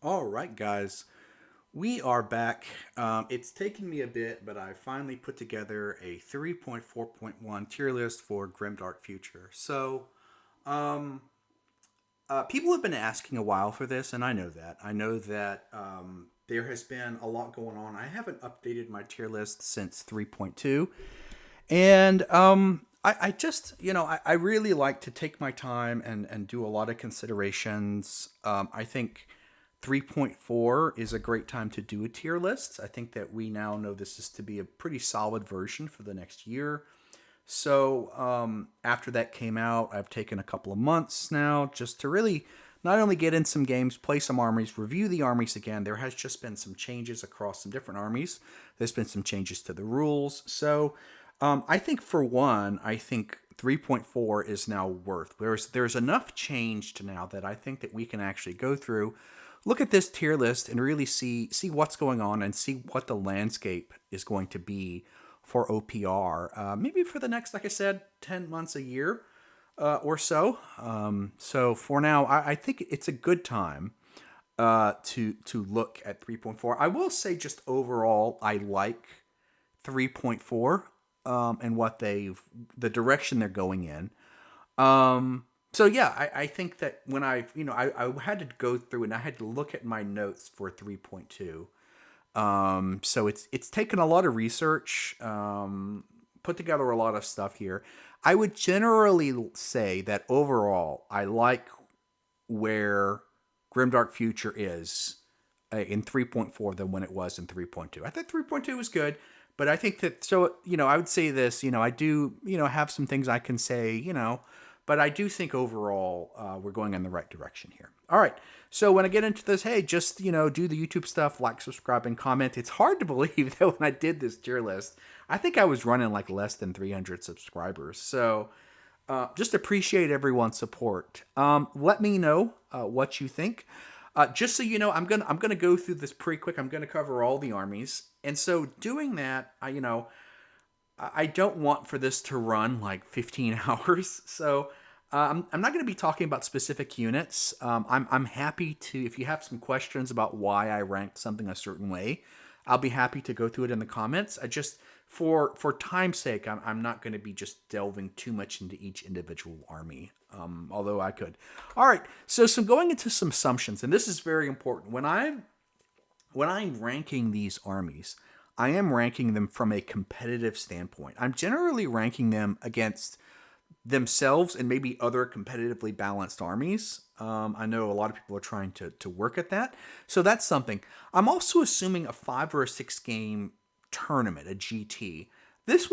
All right, guys, we are back. It's taken me a bit, but I finally put together a 3.4.1 tier list for Grimdark Future. Um, People have been asking a while for this, and I know that. I know that there has been a lot going on. I haven't updated my tier list since 3.2, and I just, I really like to take my time and do a lot of considerations. I think 3.4 is a great time to do a tier list. I think that we now know this is to be a pretty solid version for the next year. So after that came out, I've taken a couple of months now just to really not only get in some games, play some armies, review the armies again. There has just been some changes across some different armies. There's been some changes to the rules. So I think for one, I think 3.4 is now worth. There's enough changed now that I think that we can actually go through, look at this tier list, and really see what's going on and see what the landscape is going to be for OPR. Maybe for the next, like I said, 10 months, a year or so. So for now, I think it's a good time to look at 3.4. I will say just overall, I like 3.4 and what the direction they're going in. So yeah, I think that when I had to go through and I had to look at my notes for 3.2. So it's taken a lot of research, put together a lot of stuff here. I would generally say that overall, I like where Grimdark Future is in 3.4 than when it was in 3.2. I think 3.2 was good, but I think that, so, I would say this, I do, have some things I can say, but I do think overall we're going in the right direction here. All right. So when I get into this, hey, just, do the YouTube stuff, like, subscribe, and comment. It's hard to believe that when I did this tier list, I think I was running like less than 300 subscribers. So just appreciate everyone's support. Let me know what you think. Just so you know, I'm gonna go through this pretty quick. I'm gonna cover all the armies, and so doing that, I don't want for this to run like 15 hours. So I'm not going to be talking about specific units. I'm happy to, if you have some questions about why I ranked something a certain way, I'll be happy to go through it in the comments. I just, for time's sake, I'm not going to be just delving too much into each individual army, although I could. All right, so some going into some assumptions, and this is very important. When I'm ranking these armies, I am ranking them from a competitive standpoint. I'm generally ranking them against themselves and maybe other competitively balanced armies. I know a lot of people are trying to work at that. So that's something. I'm also assuming a 5 or 6 game tournament, a GT. This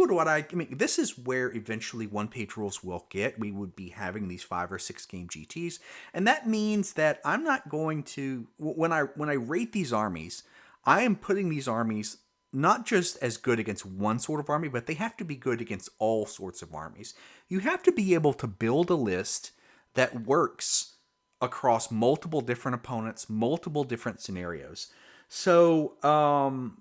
is where eventually one page rules will get. We would be having these 5 or 6 game GTs. And that means that I'm not going to, when I rate these armies, I am putting these armies not just as good against one sort of army, but they have to be good against all sorts of armies. You have to be able to build a list that works across multiple different opponents, multiple different scenarios. So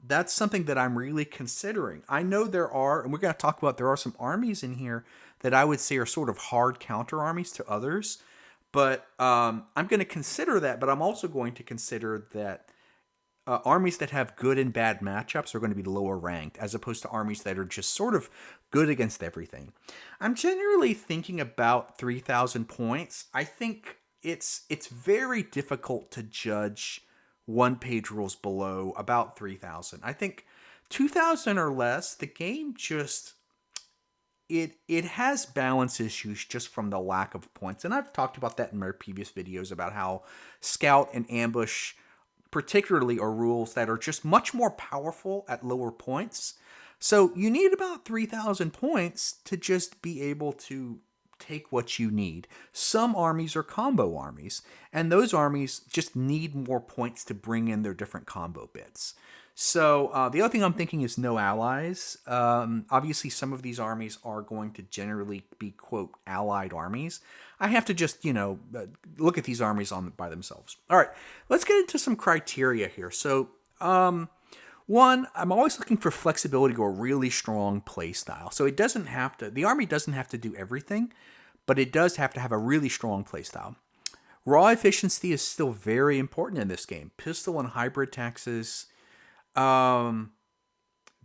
that's something that I'm really considering. I know there are, and we're going to talk about, there are some armies in here that I would say are sort of hard counter armies to others. But I'm going to consider that, but I'm also going to consider that armies that have good and bad matchups are going to be lower ranked, as opposed to armies that are just sort of good against everything. I'm generally thinking about 3,000 points. I think it's very difficult to judge one page rules below about 3,000. I think 2,000 or less, the game just it has balance issues just from the lack of points. And I've talked about that in my previous videos about how scout and ambush particularly are rules that are just much more powerful at lower points. So you need about 3,000 points to just be able to take what you need. Some armies are combo armies, and those armies just need more points to bring in their different combo bits. So the other thing I'm thinking is no allies. Obviously, some of these armies are going to generally be, quote, allied armies. I have to just, look at these armies by themselves. All right, let's get into some criteria here. So, one, I'm always looking for flexibility or a really strong play style. So the army doesn't have to do everything, but it does have to have a really strong play style. Raw efficiency is still very important in this game. Pistol and hybrid taxes, um,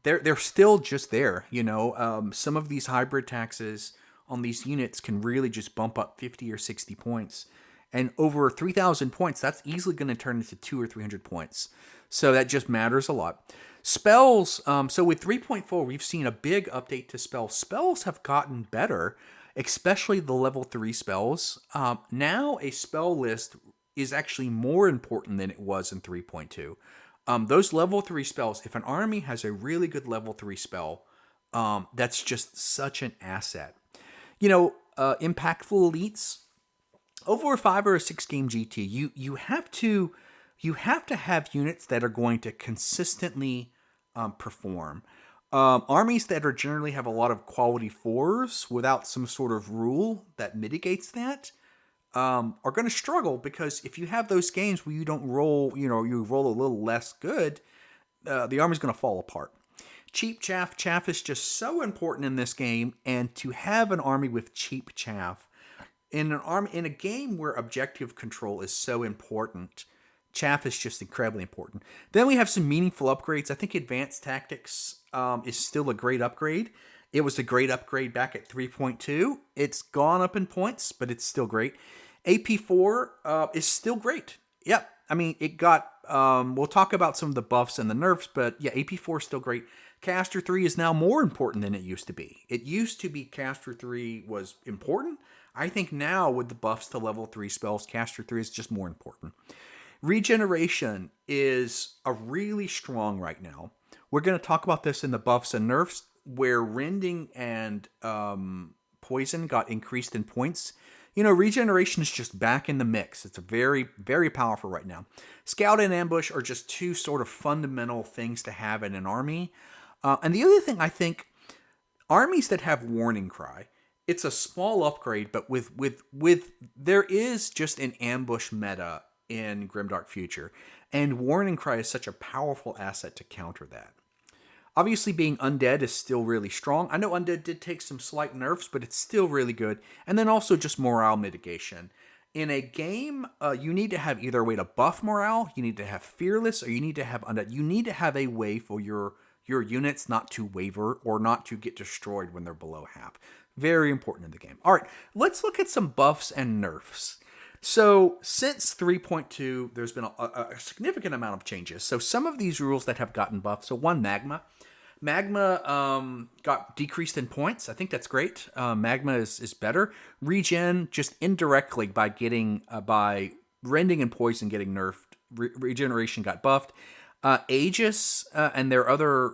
they're still just there. Some of these hybrid taxes on these units can really just bump up 50 or 60 points, and over 3,000 points, that's easily going to turn into 200 or 300 points. So that just matters a lot. Spells. So with 3.4, we've seen a big update to spells. Spells have gotten better, especially the level 3 spells. Now a spell list is actually more important than it was in 3.2. Those level 3 spells, if an army has a really good level 3 spell, that's just such an asset. Impactful elites, over a 5 or a 6 game GT, you have to have units that are going to consistently perform. Armies that are generally have a lot of quality 4s without some sort of rule that mitigates that are going to struggle, because if you have those games where you don't roll, you roll a little less good, the army's going to fall apart. Cheap chaff. Chaff is just so important in this game, and to have an army with cheap chaff in a game where objective control is so important, chaff is just incredibly important. Then we have some meaningful upgrades. I think advanced tactics is still a great upgrade. It was a great upgrade back at 3.2. It's gone up in points, but it's still great. AP4 is still great. Yep. I mean, it got, we'll talk about some of the buffs and the nerfs, but yeah, AP4 is still great. Caster 3 is now more important than it used to be. It used to be Caster 3 was important. I think now with the buffs to level 3 spells, Caster 3 is just more important. Regeneration is a really strong right now. We're going to talk about this in the buffs and nerfs, where rending and poison got increased in points. Regeneration is just back in the mix. It's a very, very powerful right now. Scout and ambush are just two sort of fundamental things to have in an army. And the other thing, I think, armies that have warning cry, it's a small upgrade, but with there is just an ambush meta in Grimdark Future, and warning cry is such a powerful asset to counter that. Obviously, being undead is still really strong. I know undead did take some slight nerfs, but it's still really good. And then also just morale mitigation. In a game, you need to have either a way to buff morale, you need to have fearless, or you need to have undead. You need to have a way for your units not to waver or not to get destroyed when they're below half. Very important in the game. All right, let's look at some buffs and nerfs. So since 3.2, there's been a significant amount of changes. So some of these rules that have gotten buffed. So one, Magma. Magma got decreased in points. I think that's great. Magma is better. Regen, just indirectly by getting by rending and poison getting nerfed. Regeneration got buffed. Aegis and their other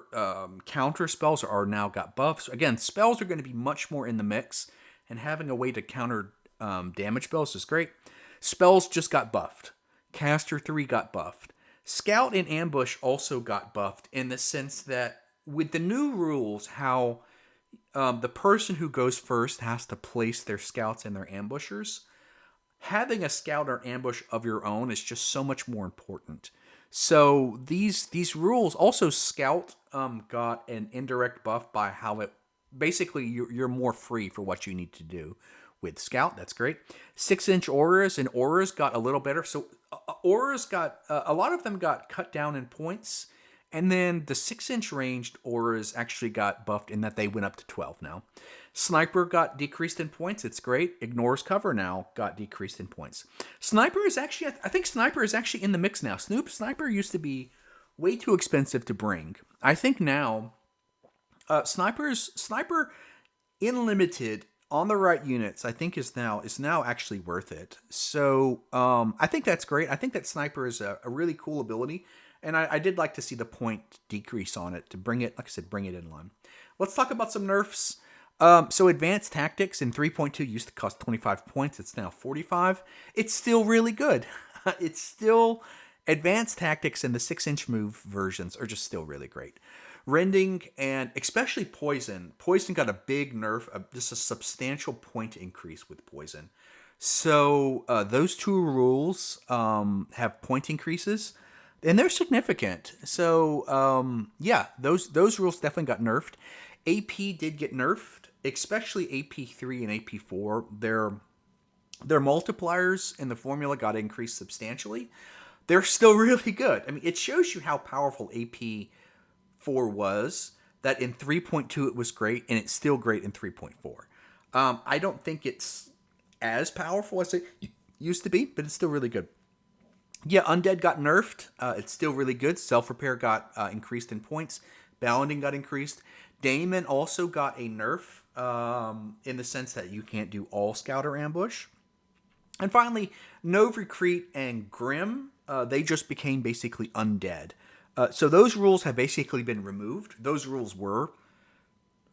counter spells are now got buffs. Again, spells are going to be much more in the mix, and having a way to counter damage spells is great. Spells just got buffed. Caster 3 got buffed. Scout and Ambush also got buffed, in the sense that with the new rules, how the person who goes first has to place their scouts and their ambushers, having a scout or ambush of your own is just so much more important. So these rules, also Scout got an indirect buff by how it, basically you're more free for what you need to do with Scout. That's great. 6-inch auras, and auras got a little better. So auras got, a lot of them got cut down in points, and then the 6-inch ranged auras actually got buffed in that they went up to 12 now. Sniper got decreased in points. It's great. Ignores cover now got decreased in points. Sniper is actually, I think Sniper is actually in the mix now. Sniper used to be way too expensive to bring. I think now, Sniper in limited on the right units, I think is now actually worth it. So I think that's great. I think that Sniper is a really cool ability, and I did like to see the point decrease on it to bring it, like I said, bring it in line. Let's talk about some nerfs. So advanced tactics in 3.2 used to cost 25 points. It's now 45. It's still really good. It's still, advanced tactics and the 6-inch move versions are just still really great. Rending and especially poison. Poison got a big nerf, just a substantial point increase with poison. So those two rules have point increases, and they're significant. So yeah, those rules definitely got nerfed. AP did get nerfed, especially AP3 and AP4. Their multipliers in the formula got increased substantially. They're still really good. I mean, it shows you how powerful AP4 was, that in 3.2 it was great, and it's still great in 3.4. I don't think it's as powerful as it used to be, but it's still really good. Yeah, Undead got nerfed. It's still really good. Self-repair got increased in points. Bounding got increased. Damon also got a nerf in the sense that you can't do all scout or ambush. And finally, Nova Recruit and Grim, they just became basically undead. So those rules have basically been removed. Those rules were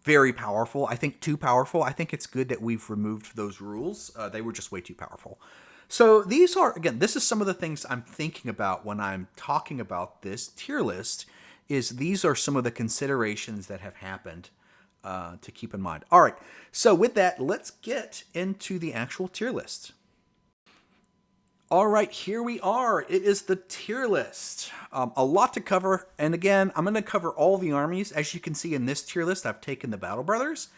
very powerful. I think too powerful. I think it's good that we've removed those rules. They were just way too powerful. So these are, again, this is some of the things I'm thinking about when I'm talking about this tier list, is these are some of the considerations that have happened to keep in mind. All right, so with that, let's get into the actual tier list. All right, here we are. It is the tier list. A lot to cover. And again, I'm going to cover all the armies. As you can see in this tier list, I've taken the Battle Brothers,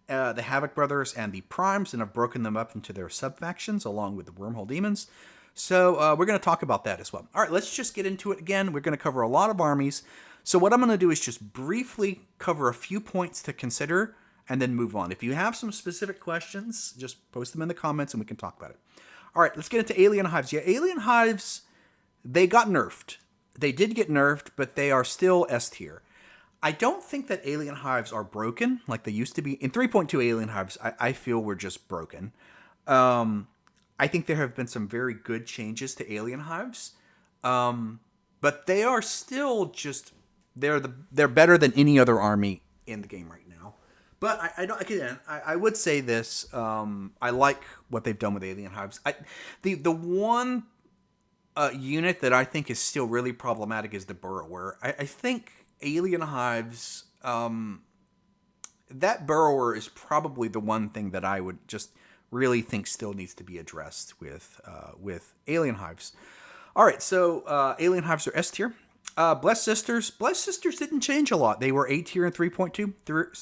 the Havoc Brothers, and the Primes, and I've broken them up into their sub-factions along with the Wormhole Demons. So we're going to talk about that as well. All right, let's just get into it again. We're going to cover a lot of armies. So what I'm going to do is just briefly cover a few points to consider and then move on. If you have some specific questions, just post them in the comments and we can talk about it. All right, let's get into Alien Hives. Yeah, Alien Hives, they got nerfed. They did get nerfed, but they are still S tier. I don't think that Alien Hives are broken like they used to be. In 3.2 Alien Hives, I feel were just broken. I think there have been some very good changes to Alien Hives. But they are still just, they're better than any other army in the game right now. But I would say this. I like what they've done with Alien Hives. The one unit that I think is still really problematic is the Burrower. I think Alien Hives, that Burrower is probably the one thing that I would just really think still needs to be addressed with Alien Hives. All right, so Alien Hives are S tier. Blessed Sisters didn't change a lot. They were A tier in 3.2. They're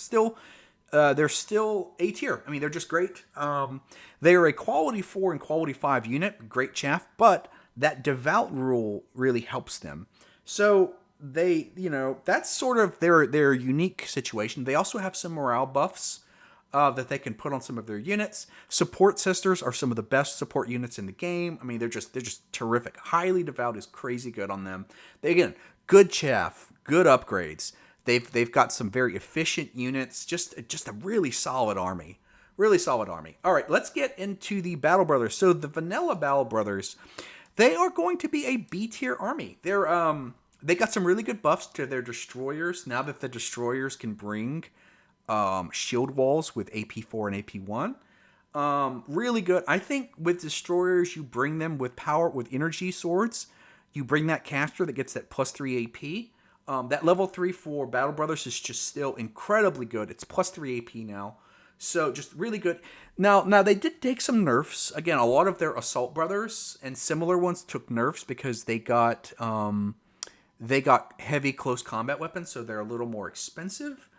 still A tier. I mean, they're just great. They are a quality 4 and quality 5 unit, great chaff, but that devout rule really helps them. So they, that's sort of their unique situation. They also have some morale buffs that they can put on some of their units. Support Sisters are some of the best support units in the game. I mean, they're just terrific. Highly devout is crazy good on them. Again, good chaff, good upgrades. They've got some very efficient units. Just a really solid army. Really solid army. All right, let's get into the Battle Brothers. So the vanilla Battle Brothers, they are going to be a B tier army. They got some really good buffs to their destroyers. Now that the destroyers can bring shield walls with AP4 and AP1. Really good. I think with destroyers, you bring them with power, with energy swords. You bring that caster that gets that plus 3 AP. That level 3 for Battle Brothers is just still incredibly good. It's plus 3 AP now. So just really good. Now they did take some nerfs. Again, a lot of their Assault Brothers and similar ones took nerfs because they got heavy close combat weapons, so they're a little more expensive.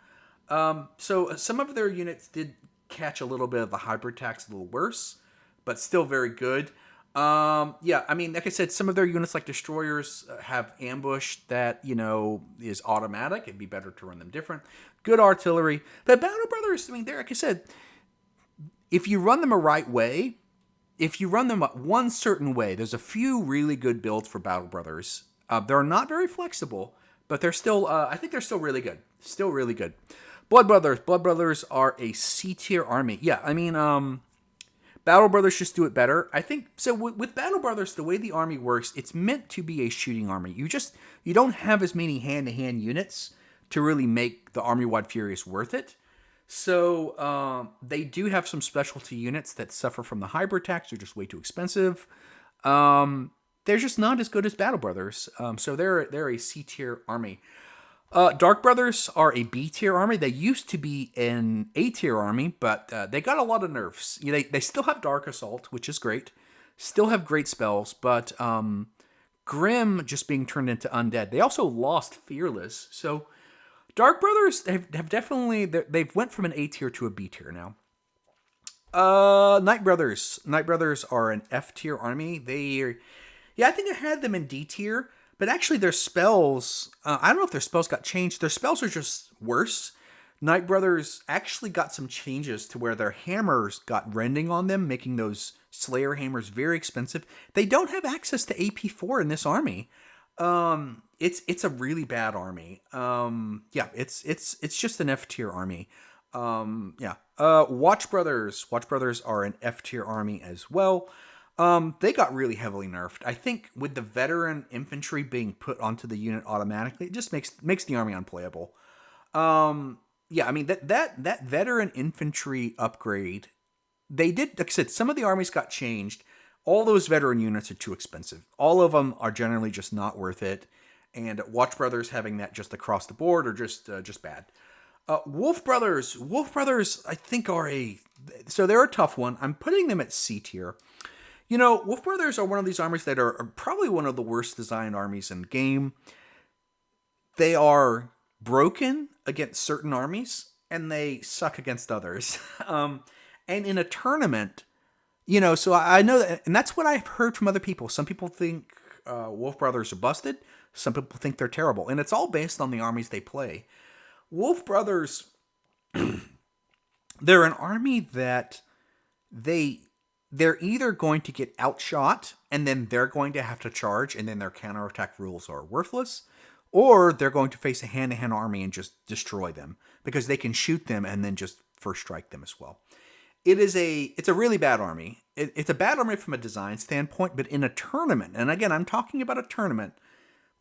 So some of their units did catch a little bit of the hybrid tax, a little worse, but still very good. Yeah, I mean, like I said, some of their units like destroyers have ambush that, is automatic. It'd be better to run them different. Good artillery. The Battle Brothers, I mean, they're, like I said, if you run them a right way, if you run them one certain way, there's a few really good builds for Battle Brothers. They're not very flexible, but they're still, I think they're still really good. Still really good. Blood Brothers are a C tier army. Yeah, I mean, Battle Brothers just do it better. I think, so with Battle Brothers, the way the army works, it's meant to be a shooting army. You don't have as many hand-to-hand units to really make the army-wide Furious worth it. So they do have some specialty units that suffer from the hybrid tax. They're just way too expensive. They're just not as good as Battle Brothers. So they're a C tier army. Dark Brothers are a B tier army. They used to be an A tier army, but they got a lot of nerfs. They still have Dark Assault, which is great. Still have great spells, but Grim just being turned into undead. They also lost Fearless. So Dark Brothers have definitely, they've went from an A tier to a B tier now. Night Brothers. Night Brothers are an F tier army. Yeah, I think I had them in D tier, but actually their spells, I don't know if their spells got changed. Their spells are just worse. Night Brothers actually got some changes to where their hammers got rending on them, making those Slayer hammers very expensive. They don't have access to AP4 in this army. It's a really bad army. Yeah, it's just an F tier army. Yeah. Watch Brothers. Watch Brothers are an F tier army as well. They got really heavily nerfed. I think with the veteran infantry being put onto the unit automatically, it just makes the army unplayable. Yeah, I mean that veteran infantry upgrade, they did. Like I said, some of the armies got changed. All those veteran units are too expensive. All of them are generally just not worth it. And Watch Brothers having that just across the board are just bad. Wolf Brothers. Wolf Brothers, I think, so they're a tough one. I'm putting them at C tier. Wolf Brothers are one of these armies that are probably one of the worst designed armies in the game. They are broken against certain armies, and they suck against others. And in a tournament, so I know that, and that's what I've heard from other people. Some people think Wolf Brothers are busted. Some people think they're terrible, and it's all based on the armies they play. Wolf Brothers, they're an army that they're either going to get outshot and then they're going to have to charge and then their counterattack rules are worthless, or they're going to face a hand-to-hand army and just destroy them because they can shoot them and then just first strike them as well. It's a really bad army. It's a bad army from a design standpoint, but in a tournament, and again, I'm talking about a tournament,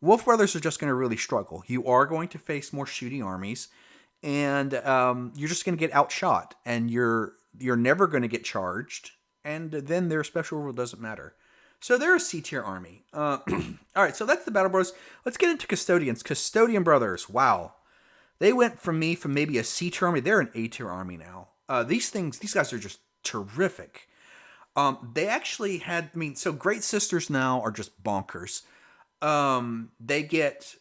Wolf Brothers are just going to really struggle. You are going to face more shooting armies, and you're just going to get outshot, and you're never going to get charged, and then their special rule doesn't matter. So they're a C tier army. All right, so that's the Battle Bros. Let's get into Custodians. Custodian Brothers, wow. They went from maybe a C tier army. They're an A tier army now. These guys are just terrific. They actually so Great Sisters now are just bonkers. They get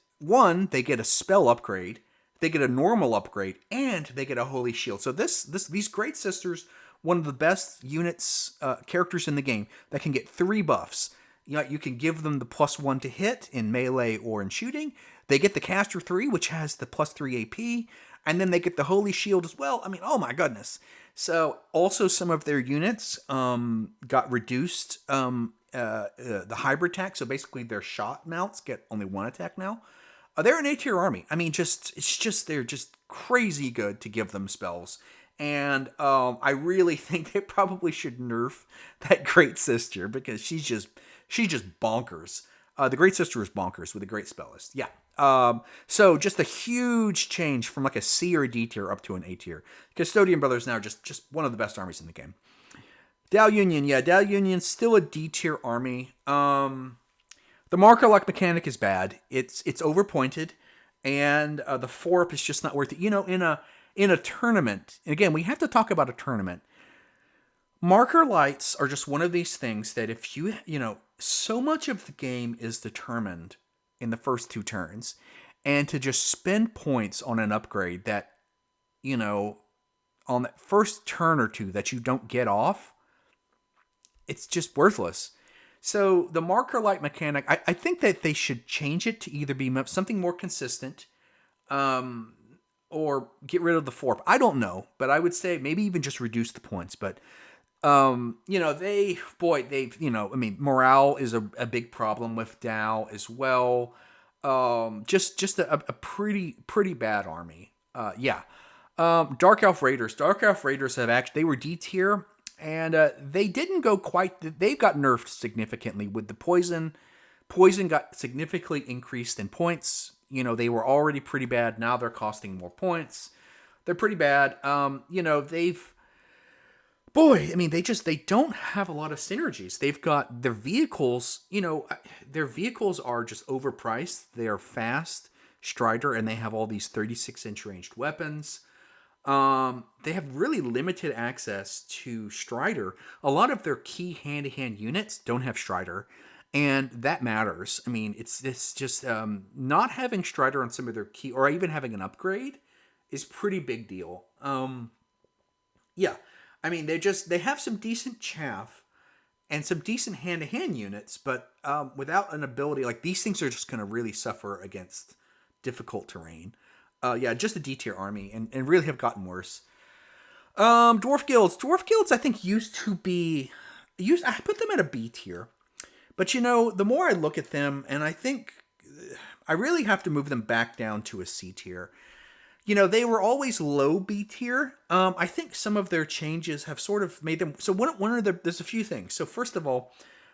a spell upgrade, they get a normal upgrade, and they get a holy shield. So these Great Sisters, one of the best units, characters in the game that can get 3 buffs. You can give them the +1 to hit in melee or in shooting. They get the Caster 3, which has the +3 AP, and then they get the holy shield as well. I mean, oh my goodness. So also some of their units got reduced. The hybrid attack, so basically their shot mounts get only 1 attack now. They're an A tier army. I mean, they're just crazy good to give them spells. And I really think they probably should nerf that Great Sister because she's just bonkers. The Great Sister is bonkers with a great spell list. Yeah. So just a huge change from like a C or a D tier up to an A tier. Custodian Brothers now just one of the best armies in the game. Dal Union, yeah, Dal Union's still a D tier army. The marker lock mechanic is bad. It's overpointed, and the 4-up is just not worth it. In a tournament, and again, we have to talk about a tournament. Marker lights are just one of these things that if so much of the game is determined in the first 2 turns, and to just spend points on an upgrade that, on that first turn or 2 that you don't get off, it's just worthless. So the marker light mechanic, I think that they should change it to either be something more consistent, or get rid of the 4. I don't know, but I would say maybe even just reduce the points. But morale is a big problem with Dow as well. Just a pretty bad army. Yeah. Dark Elf Raiders. Dark Elf Raiders they were D tier, and they didn't go quite. They got nerfed significantly with the poison. Poison got significantly increased in points. They were already pretty bad. Now they're costing more points. They're pretty bad. They don't have a lot of synergies. They've got their vehicles, their vehicles are just overpriced. They are fast, Strider, and they have all these 36-inch ranged weapons. They have really limited access to Strider. A lot of their key hand-to-hand units don't have Strider, and that matters. I mean, it's just not having Strider on some of their key, or even having an upgrade, is pretty big deal. Yeah. I mean, they have some decent chaff and some decent hand-to-hand units, but without an ability like these things are just going to really suffer against difficult terrain. Yeah, just a D tier army, and really have gotten worse. Dwarf guilds, I think used to be used. I put them at a B tier, but the more I look at them, and I think I really have to move them back down to a C tier. They were always low B tier. I think some of their changes have sort of made them. So there's a few things. So first of all,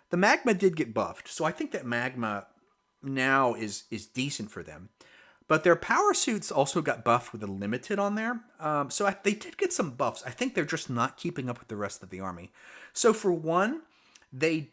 the magma did get buffed. So I think that magma now is decent for them. But their power suits also got buffed with a limited on there. They did get some buffs. I think they're just not keeping up with the rest of the army. So for one, they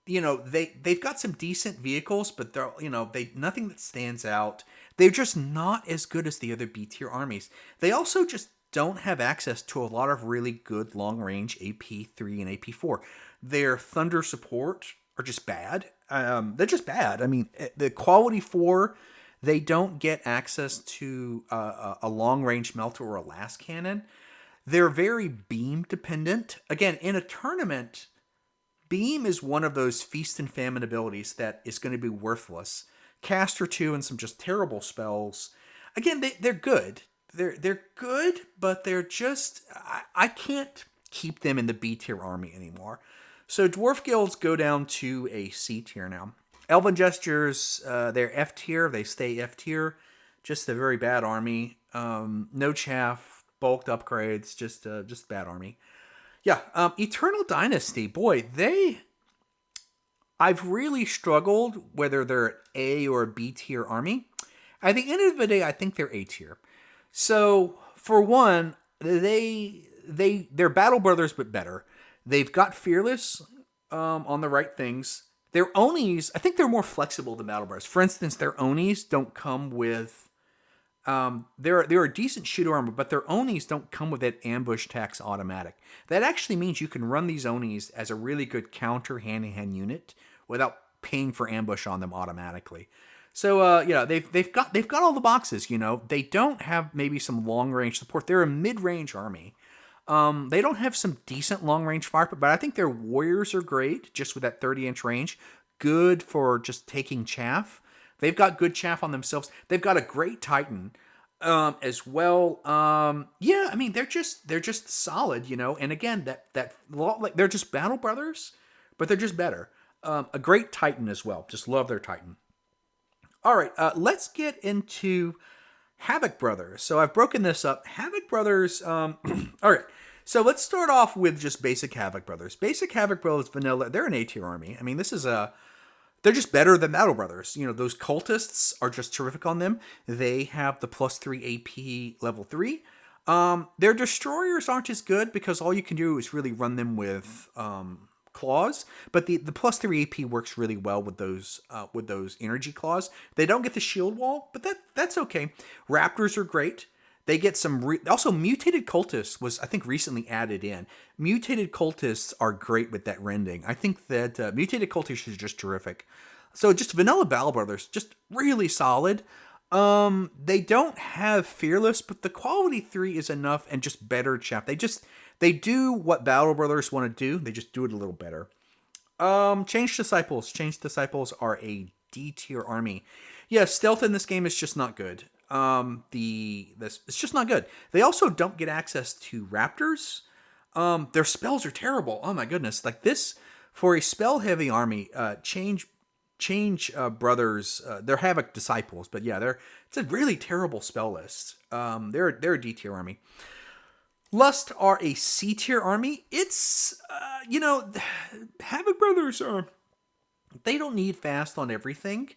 they've got some decent vehicles, but they nothing that stands out. They're just not as good as the other B tier armies. They also just don't have access to a lot of really good long range AP3 and AP4. Their thunder support are just bad. They're just bad. I mean, the quality 4, they don't get access to a long range melter or a last cannon. They're very beam dependent. Again, in a tournament, beam is one of those feast and famine abilities that is going to be worthless. Caster 2 and some just terrible spells. Again, they're good. They're good, but they're just I can't keep them in the B tier army anymore. So dwarf guilds go down to a C tier now. Elven Gestures, they're F tier. They stay F tier. Just a very bad army. No chaff, bulked upgrades, just bad army. Yeah, Eternal Dynasty, boy, I've really struggled whether they're A or B tier army. At the end of the day, I think they're A tier. So, for one, they're Battle Brothers, but better. They've got Fearless on the right things. Their Onis, I think they're more flexible than Battle Brothers. For instance, their Onis don't come with... they're a decent shooter armor, but their Onis don't come with that ambush tax automatic. That actually means you can run these Onis as a really good counter hand-to-hand unit without paying for ambush on them automatically. So they've got all the boxes. They don't have maybe some long range support. They're a mid range army. They don't have some decent long range fire, but I think their warriors are great, just with that 30-inch range. Good for just taking chaff. They've got good chaff on themselves. They've got a great Titan as well. Yeah, I mean they're just solid, And again, like they're just Battle Brothers, but they're just better. A great Titan as well. Just love their Titan. All right, let's get into Havoc Brothers. So I've broken this up. Havoc Brothers. All right. So let's start off with just basic Havoc Brothers. Basic Havoc Brothers vanilla. They're an A tier army. I mean, they're just better than Battle Brothers. Those cultists are just terrific on them. They have the +3 AP level 3. Their destroyers aren't as good because all you can do is really run them with claws. But the +3 AP works really well with those energy claws. They don't get the shield wall, but that's okay. Raptors are great. They get some... also, Mutated Cultists was, I think, recently added in. Mutated Cultists are great with that rending. I think that Mutated Cultists is just terrific. So, just vanilla Battle Brothers, just really solid. They don't have Fearless, but the quality 3 is enough and just better chaff. They do what Battle Brothers want to do. They just do it a little better. Change Disciples. Change Disciples are a D tier army. Yeah, stealth in this game is just not good. It's just not good. They also don't get access to Raptors. Their spells are terrible. Oh my goodness. Like this, for a spell heavy army, Change Brothers, they're Havoc Disciples, but yeah, it's a really terrible spell list. They're a D tier army. Lust are a C tier army. It's, Havoc Brothers they don't need fast on everything.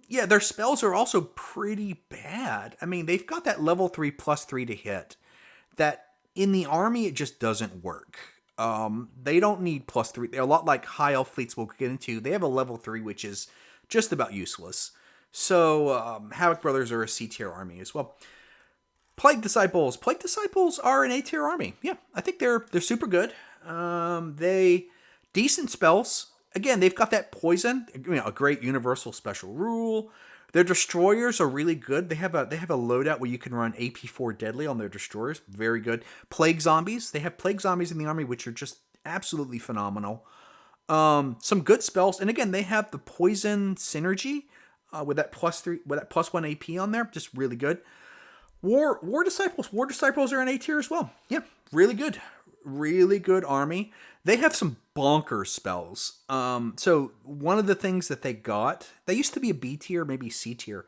Yeah, their spells are also pretty bad. I mean, they've got that level 3 +3 to hit. That in the army, it just doesn't work. They don't need +3. They're a lot like high elf fleets we'll get into. They have a level 3, which is just about useless. So, Havoc Brothers are a C tier army as well. Plague Disciples. Plague Disciples are an A tier army. Yeah, I think they're super good. They decent spells. Again, they've got that poison, a great universal special rule. Their destroyers are really good. They have a loadout where you can run AP4 deadly on their destroyers. Very good. Plague zombies. They have plague zombies in the army, which are just absolutely phenomenal. Some good spells, and again, they have the poison synergy with that +3, with that +1 AP on there. Just really good. War disciples. War disciples are an A tier as well. Yeah, really good. Really good army. They have some bonkers spells. So one of the things that they used to be a B tier, maybe C tier,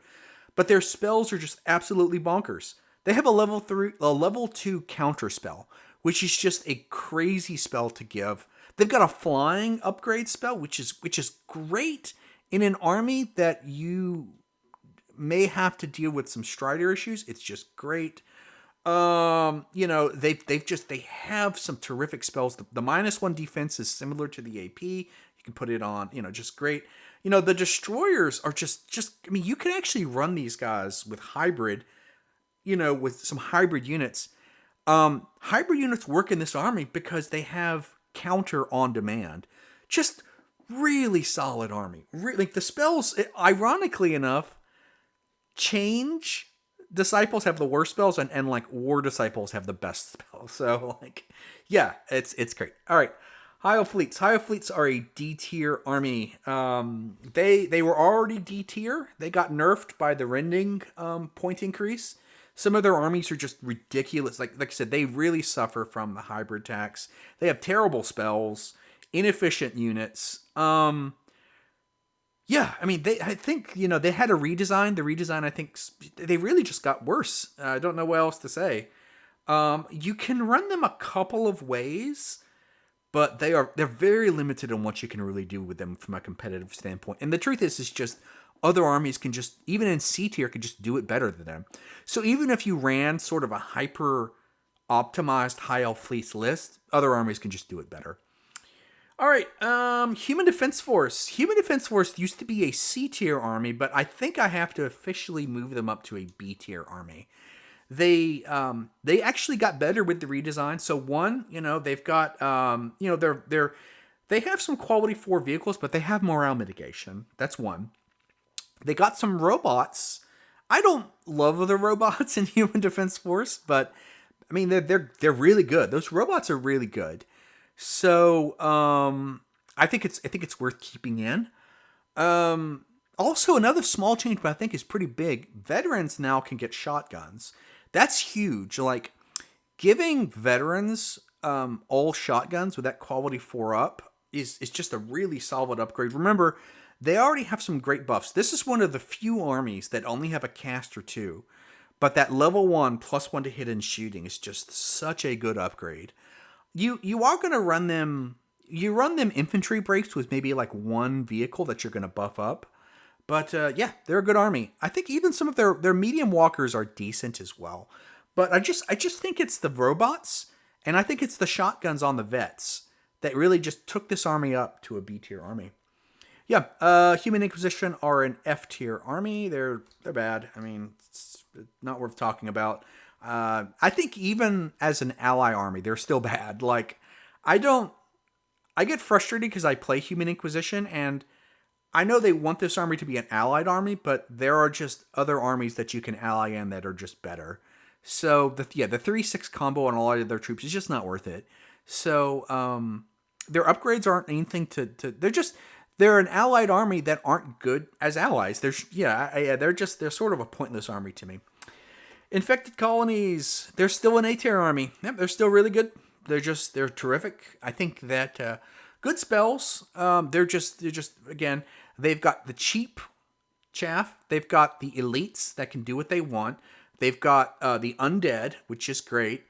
but their spells are just absolutely bonkers. They have a level 2 counter spell, which is just a crazy spell to give. They've got a flying upgrade spell, which is great in an army that you may have to deal with some Strider issues. It's just great. They have some terrific spells. The -1 defense is similar to the AP. You can put it on, just great. The destroyers are just I mean, you can actually run these guys with hybrid, with some hybrid units. Hybrid units work in this army because they have counter on demand. Just really solid army. Like the spells, ironically enough, change disciples have the worst spells, and like war disciples have the best spells. So yeah, it's great. All right, Hio fleets. Hio fleets are a D tier army. They were already D tier. They got nerfed by the rending point increase. Some of their armies are just ridiculous. Like I said, they really suffer from the hybrid tax. They have terrible spells, inefficient units. Yeah, I mean, I think, they had a redesign. The redesign, I think, they really just got worse. I don't know what else to say. You can run them a couple of ways, but they're very limited on what you can really do with them from a competitive standpoint. And the truth is just other armies can just, even in C tier, can just do it better than them. So even if you ran sort of a hyper optimized high elf fleece list, other armies can just do it better. All right, Human Defense Force. Human Defense Force used to be a C tier army, but I think I have to officially move them up to a B tier army. They actually got better with the redesign. So one, they've got they have some quality 4 vehicles, but they have morale mitigation. That's one. They got some robots. I don't love the robots in Human Defense Force, but I mean they're really good. Those robots are really good. So I think it's worth keeping in. Also, another small change, but I think is pretty big. Veterans now can get shotguns. That's huge. Like giving veterans all shotguns with that quality 4 up is just a really solid upgrade. Remember, they already have some great buffs. This is one of the few armies that only have a cast or 2, but that level 1 +1 to hit and shooting is just such a good upgrade. You are going to run them. You run them infantry breaks with maybe like 1 vehicle that you're going to buff up. But yeah, they're a good army. I think even some of their medium walkers are decent as well. But I just think it's the robots, and I think it's the shotguns on the vets that really just took this army up to a B tier army. Yeah, Human Inquisition are an F tier army. They're bad. I mean, it's not worth talking about. I think even as an ally army, they're still bad. Like, I get frustrated because I play Human Inquisition, and I know they want this army to be an allied army, but there are just other armies that you can ally in that are just better. So the 3/6 combo on a lot of their troops is just not worth it. So their upgrades aren't anything to they're an allied army that aren't good as allies. They're sort of a pointless army to me. Infected colonies, they're still an A tier army. Yep, they're still really good. They're terrific. I think that good spells. They're just again, they've got the cheap chaff. They've got the elites that can do what they want. They've got the undead, which is great.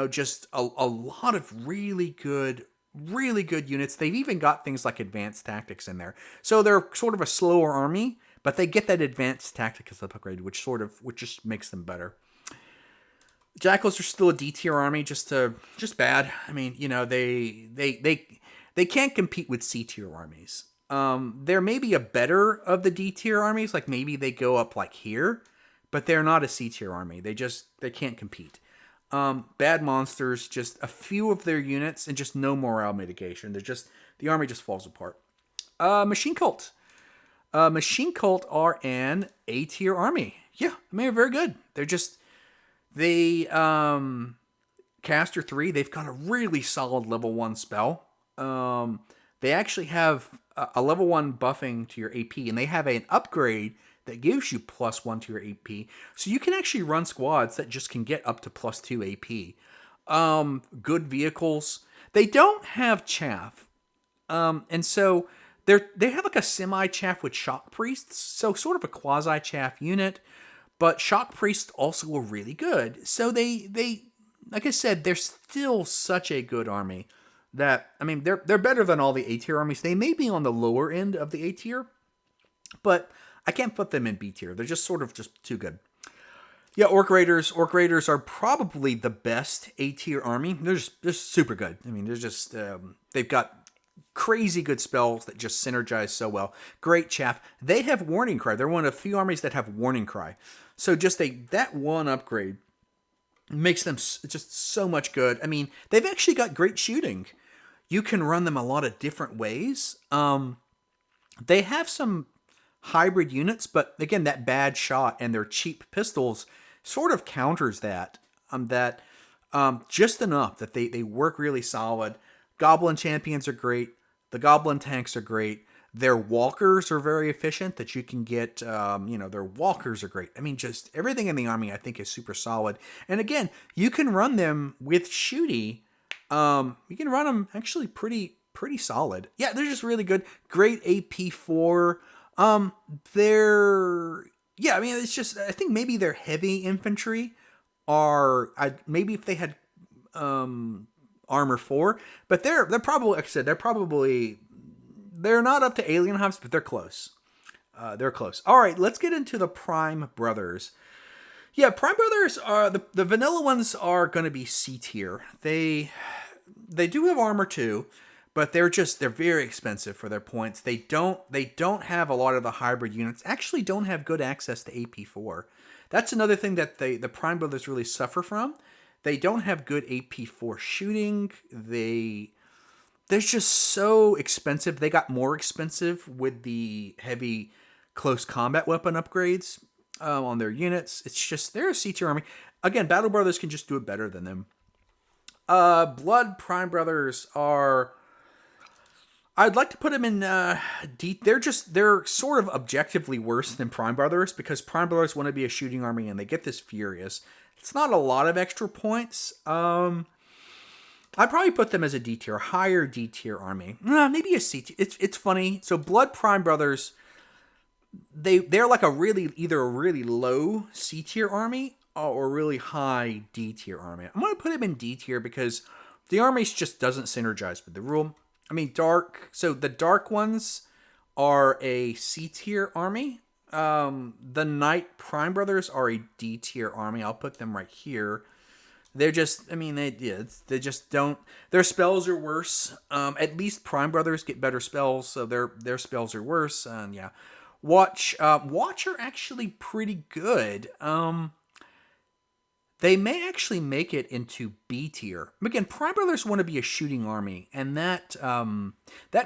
Just a lot of really good units. They've even got things like advanced tactics in there. So they're sort of a slower army, but they get that advanced tactics upgrade, which just makes them better. Jackals are still a D tier army, just bad. I mean, they can't compete with C tier armies. They're maybe a better of the D tier armies, like maybe they go up like here, but they're not a C tier army. They can't compete. Bad monsters, just a few of their units, and just no morale mitigation. The army just falls apart. Machine Cult. Machine Cult are an A tier army. Yeah, I mean, they're very good. They're just they caster 3. They've got a really solid level 1 spell. They actually have a level 1 buffing to your AP, and they have an upgrade that gives you +1 to your AP. So you can actually run squads that just can get up to +2 AP. Good vehicles. They don't have chaff. And so they have like a semi-chaff with shock priests, so sort of a quasi-chaff unit, but shock priests also were really good. So they like I said, they're still such a good army that, I mean, they're better than all the A tier armies. They may be on the lower end of the A tier, but I can't put them in B tier. They're just sort of just too good. Yeah, Orc Raiders. Orc Raiders are probably the best A tier army. They're just super good. I mean, they're just they've got crazy good spells that just synergize so well. Great chaff. They have Warning Cry. They're one of the few armies that have Warning Cry. So just that one upgrade makes them just so much good. I mean, they've actually got great shooting. You can run them a lot of different ways. They have some hybrid units, but again, that bad shot and their cheap pistols sort of counters that. Just enough that they work really solid. Goblin champions are great. The goblin tanks are great. Their walkers are very efficient that you can get, their walkers are great. I mean, just everything in the army I think is super solid. And again, you can run them with shooty. You can run them actually pretty solid. Yeah, they're just really good. Great AP4. I mean, it's just, I think maybe their heavy infantry maybe if they had, armor 4, but they're probably, like I said, they're not up to Alien Hives, but they're close. They're close. All right, let's get into the Prime Brothers. Yeah, Prime Brothers are the vanilla ones are going to be C tier. They do have armor 2, but they're very expensive for their points. They don't have a lot of the hybrid units. Actually, don't have good access to AP4. That's another thing that the Prime Brothers really suffer from. They don't have good AP4 shooting. They're just so expensive. They got more expensive with the heavy close combat weapon upgrades on their units. It's just, they're a C tier army. Again, Battle Brothers can just do it better than them. Blood Prime Brothers are, I'd like to put them in D. They're sort of objectively worse than Prime Brothers because Prime Brothers want to be a shooting army and they get this Furious. It's not a lot of extra points. I'd probably put them as a D tier, higher D tier army. Maybe a C tier. It's funny. So Blood Prime Brothers, they're like either a really low C tier army or a really high D tier army. I'm gonna put them in D tier because the army just doesn't synergize with the rule. I mean, so the dark ones are a C tier army. The Knight Prime Brothers are a D tier army. I'll put them right here. They're just, I mean, they just don't, their spells are worse. At least Prime Brothers get better spells, so their spells are worse. And yeah, Watch are actually pretty good. They may actually make it into B tier. Again, Prime Brothers want to be a shooting army, and that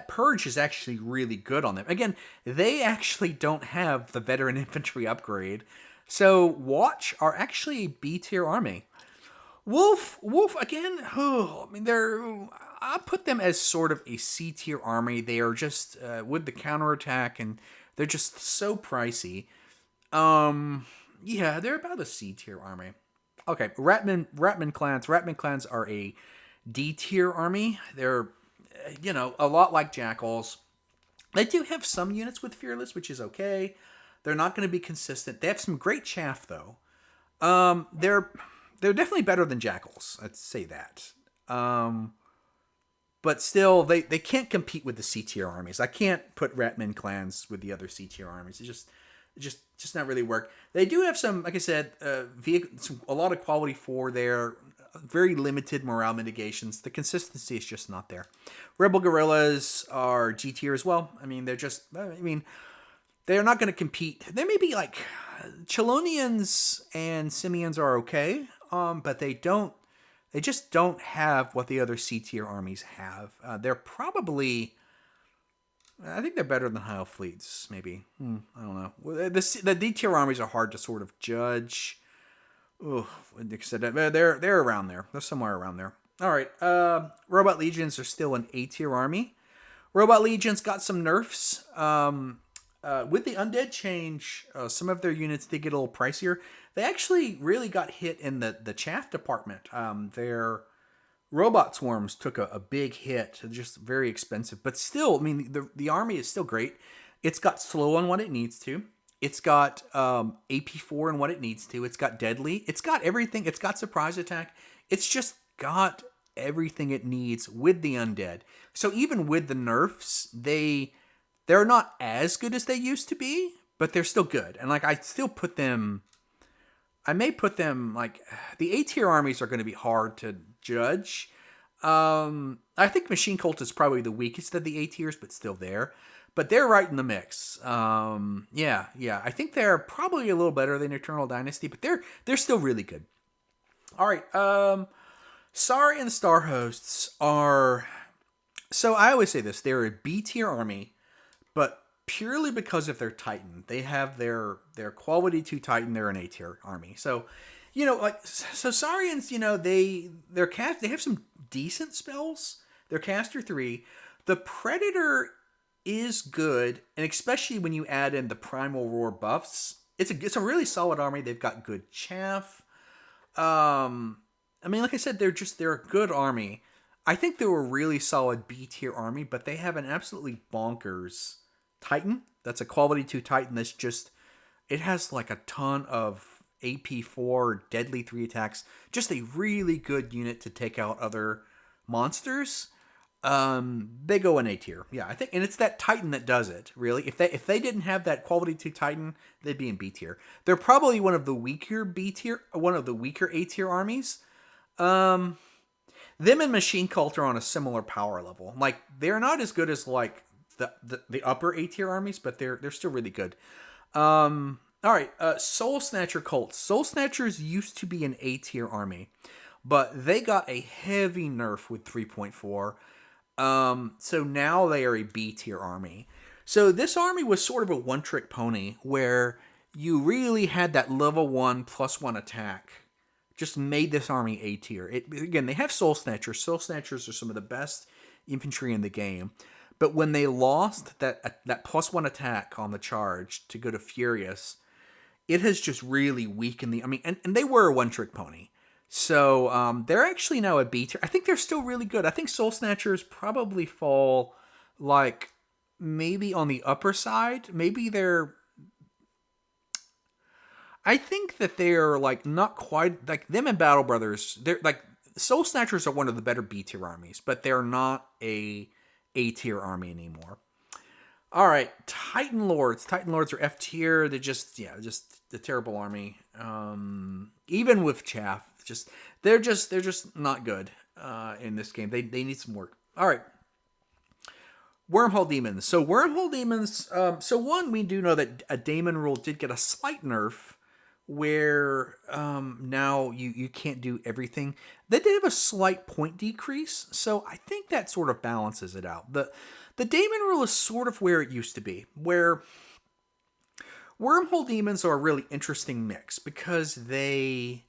Purge is actually really good on them. Again, they actually don't have the Veteran Infantry upgrade, so Watch are actually a B tier army. Wolf again. I mean, I put them as sort of a C tier army. They are just with the counterattack, and they're just so pricey. Yeah, they're about a C tier army. Okay, Ratman clans. Ratman clans are a D tier army. They're, a lot like Jackals. They do have some units with Fearless, which is okay. They're not going to be consistent. They have some great chaff, though. They're definitely better than Jackals. Let's say that. But still, they can't compete with the C tier armies. I can't put Ratman clans with the other C tier armies. It's just not really work. They do have some, like I said, a lot of quality for their very limited morale mitigations. The consistency is just not there. Rebel Guerrillas are G tier as well. I mean, they're not going to compete. They may be like Chelonians and Simians are okay, but they just don't have what the other C tier armies have. They're probably, I think they're better than high elf fleets, maybe. I don't know. The D tier armies are hard to sort of judge. Oh, like I said, they're around there. They're somewhere around there. All right. Robot legions are still an A tier army. Robot legions got some nerfs. With the undead change, some of their units did get a little pricier. They actually really got hit in the chaff department. Their robot swarms took a big hit, just very expensive. But still, I mean, the army is still great. It's got slow on what it needs to. It's got AP4 and what it needs to. It's got deadly. It's got everything. It's got surprise attack. It's just got everything it needs with the undead. So even with the nerfs, they're not as good as they used to be, but they're still good. And like I still put them. I may put them like the A tier armies are going to be hard to judge. I think Machine Cult is probably the weakest of the A tiers, but still there. But they're right in the mix. Yeah. I think they're probably a little better than Eternal Dynasty, but they're still really good. All right. Sari and Star Hosts are. So I always say this: they're a B tier army, but purely because of their Titan. They have their quality 2 Titan. They're an A tier army. So, Saurians, they have some decent spells. They're caster 3. The Predator is good, and especially when you add in the Primal Roar buffs, it's a really solid army. They've got good chaff. I mean, like I said, they're a good army. I think they're a really solid B tier army, but they have an absolutely bonkers Titan. That's a quality 2 Titan that's just, it has like a ton of AP4, deadly 3 attacks. Just a really good unit to take out other monsters. They go in A tier. Yeah, I think, and it's that Titan that does it, really. If they didn't have that quality 2 Titan, they'd be in B tier. They're probably one of the weaker A tier armies. Them and Machine Cult are on a similar power level. Like, they're not as good as like the upper A tier armies, but they're still really good. All right, Soul Snatcher Cults. Soul Snatchers used to be an A tier army, but they got a heavy nerf with 3.4. So now they are a B tier army. So this army was sort of a one-trick pony where you really had that level 1 +1 attack. Just made this army A tier. Again, they have Soul Snatchers. Soul Snatchers are some of the best infantry in the game. But when they lost that +1 attack on the charge to go to Furious, it has just really weakened the. I mean, and they were a one-trick pony. So they're actually now a B tier. I think they're still really good. I think Soul Snatchers probably fall like maybe on the upper side. Maybe they're. I think that they're like not quite like them and Battle Brothers. They're like Soul Snatchers are one of the better B tier armies, but they're not a tier army anymore. All right, Titan Lords. Titan Lords are F tier. They're just a terrible army. Even with chaff, they're just not good in this game. They need some work. All right. Wormhole Demons. So Wormhole Demons. So one, we do know that a Daemon rule did get a slight nerf, where now you can't do everything. They did have a slight point decrease, so I think that sort of balances it out. The Daemon rule is sort of where it used to be, where Wormhole Demons are a really interesting mix because they're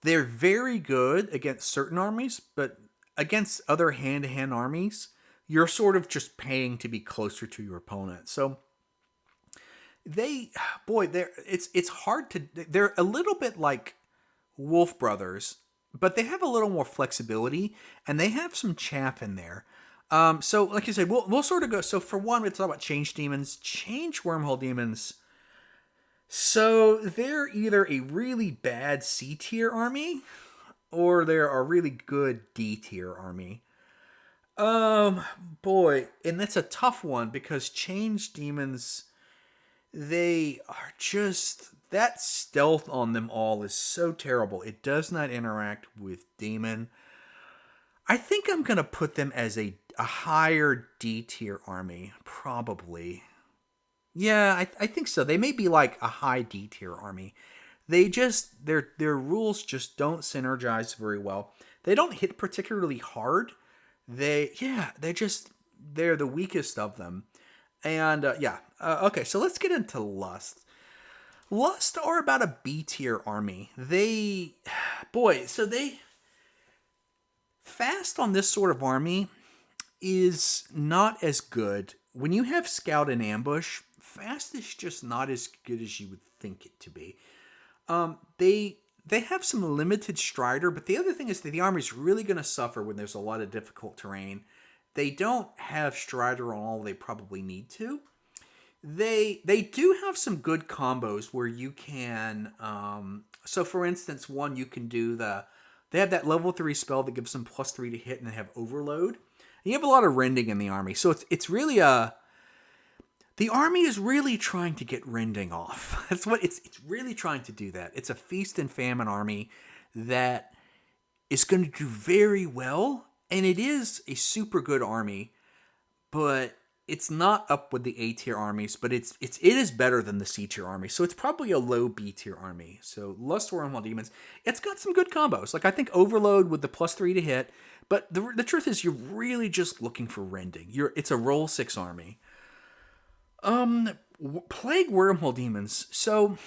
very good against certain armies, but against other hand-to-hand armies, you're sort of just paying to be closer to your opponent. So it's hard to. They're a little bit like Wolf Brothers, but they have a little more flexibility, and they have some chaff in there. So like I said, we'll sort of go. So for one, we talk about Change Demons, Change Wormhole Demons. So they're either a really bad C tier army, or they're a really good D tier army. Boy, and that's a tough one because Change Demons, they are just, that stealth on them all is so terrible. It does not interact with Daemon. I think I'm going to put them as a higher D tier army, probably. Yeah, I think so. They may be like a high D tier army. They just, their rules just don't synergize very well. They don't hit particularly hard. They're just, they're the weakest of them. And okay, so let's get into Lust. Lust are about a B tier army. They fast on this sort of army is not as good. When you have scout and ambush, fast is just not as good as you would think it to be. They have some limited strider, but the other thing is that the army's really going to suffer when there's a lot of difficult terrain. They don't have strider on all they probably need to. They do have some good combos where you can. So for instance, one you can do they have that level 3 spell that gives them +3 to hit, and they have overload. And you have a lot of rending in the army, so it's really the army is really trying to get rending off. That's what it's really trying to do. That it's a feast and famine army that is going to do very well, and it is a super good army, but it's not up with the A tier armies, but it is better than the C tier army. So it's probably a low B tier army. So Lust Wormhole Demons, it's got some good combos. Like I think Overload with the +3 to hit, but the truth is you're really just looking for rending. It's a roll 6 army. Plague Wormhole Demons. So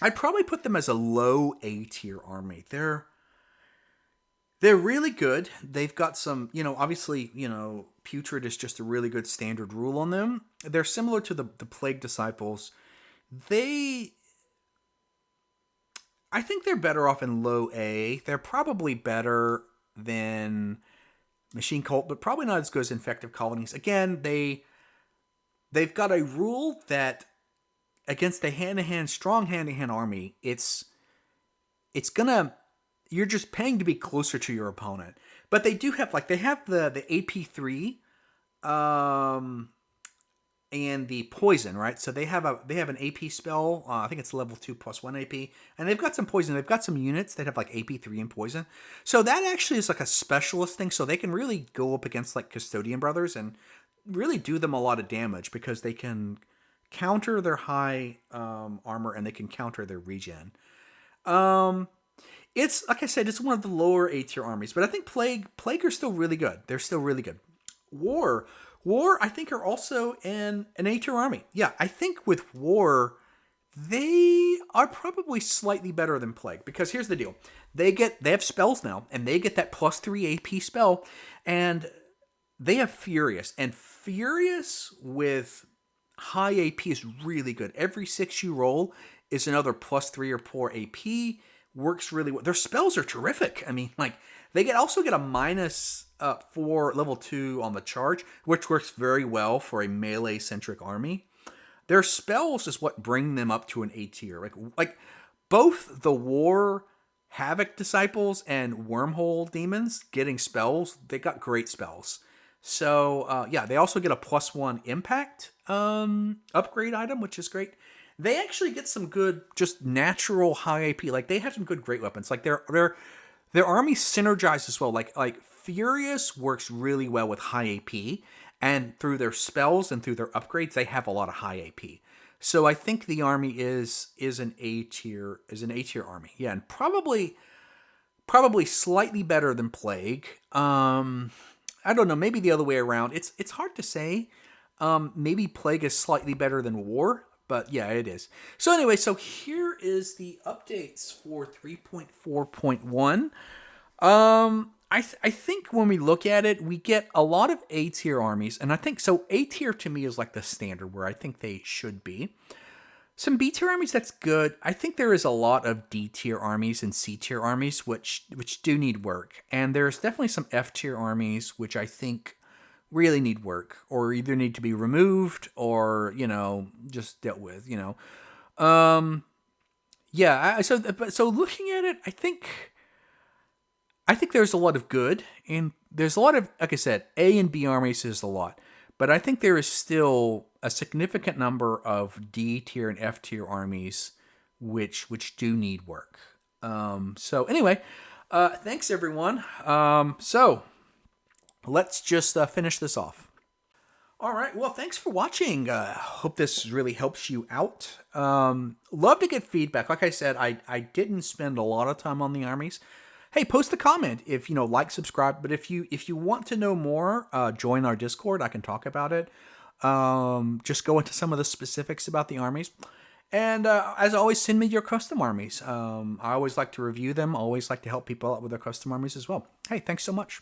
I'd probably put them as a low A tier army. They're really good. They've got some, obviously, Putrid is just a really good standard rule on them. They're similar to the Plague Disciples. I think they're better off in low A. They're probably better than Machine Cult, but probably not as good as Infective Colonies. Again, they've got a rule that against a strong hand-to-hand army, it's gonna... You're just paying to be closer to your opponent. But they do have, they have the AP3 and the poison, right? So they have an AP spell. I think it's level 2 +1 AP. And they've got some poison. They've got some units that have AP3 and poison. So that actually is a specialist thing. So they can really go up against Custodian Brothers and really do them a lot of damage because they can counter their high armor and they can counter their regen. It's, like I said, it's one of the lower A tier armies, but I think Plague are still really good. They're still really good. War, I think, are also an A tier army. Yeah, I think with War, they are probably slightly better than Plague, because here's the deal. They have spells now, and they get that +3 AP spell, and they have Furious, and Furious with high AP is really good. Every 6 you roll is another +3 or 4 AP. Works really well. Their spells are terrific. I mean, they also get a -4 level 2 on the charge, which works very well for a melee-centric army. Their spells is what bring them up to an A tier. Like both the War Havoc Disciples and Wormhole Demons getting spells, they got great spells. So, they also get a +1 impact upgrade item, which is great. They actually get some good, just natural high AP. They have some good great weapons. Their army synergizes well. Like Furious works really well with high AP, and through their spells and through their upgrades, they have a lot of high AP. So I think the army is an A tier army. Yeah, and probably slightly better than Plague. I don't know. Maybe the other way around. It's hard to say. Maybe Plague is slightly better than War. But yeah, it is. So anyway, here is the updates for 3.4.1. I think when we look at it, we get a lot of A tier armies, and I think so. A tier to me is the standard where I think they should be. Some B tier armies, that's good. I think there is a lot of D tier armies and C tier armies which do need work, and there's definitely some F tier armies which I think really need work, or either need to be removed or just dealt with. So looking at it, I think there's a lot of good, and there's a lot of, like I said, A and B armies is a lot, but I think there is still a significant number of D tier and F tier armies which do need work. So anyway, thanks everyone. So let's just finish this off. All right. Well, thanks for watching. Hope this really helps you out. Love to get feedback. Like I said, I didn't spend a lot of time on the armies. Hey, post a comment if like, subscribe. But if you want to know more, join our Discord. I can talk about it. Just go into some of the specifics about the armies. And as always, send me your custom armies. I always like to review them. Always like to help people out with their custom armies as well. Hey, thanks so much.